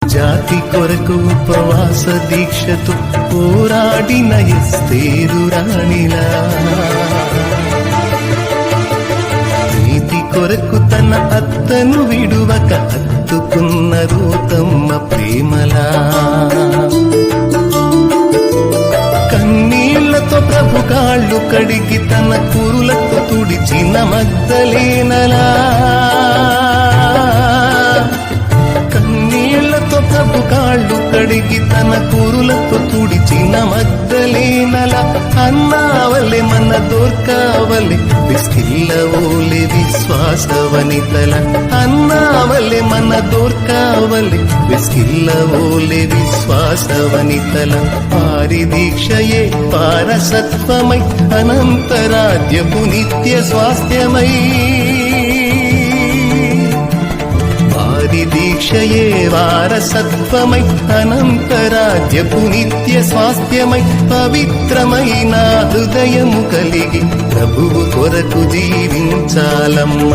జాతి కొరకు ఉపవాస దీక్షతో పోరాడిన ఎస్తేరు రాణిలా, నీతి కొరకు తన అత్తను విడువక అత్తుకున్న రూతమ్మ ప్రేమలా, కన్నీళ్లతో ప్రభు కాళ్ళు కడిగి తన కురులతో తుడిచిన మగ్దలేనలా, కన్నీళ్లతో ప్రభు కాళ్ళు కడిగి తన కురులతో తుడిచిన మగ్దలేనల, అన్నావలె మన దోర్కావలె విస్కిల్లవోలె విశ్వాసవనితల, అన్నావలె మన దోర్కావలె విస్కిల్లవోలె విశ్వాసవనితల, వారి దీక్షయే పారసత్వమై అనంతరాజ్యపు నిత్య స్వాస్థ్యమై, వారి దీక్షయే వారసత్వమై అనంతరాజ్యపు నిత్య స్వాస్థ్యమై, పవిత్రమైన హృదయము కలిగి ప్రభువు కొరకు జీవించాలమ్మ.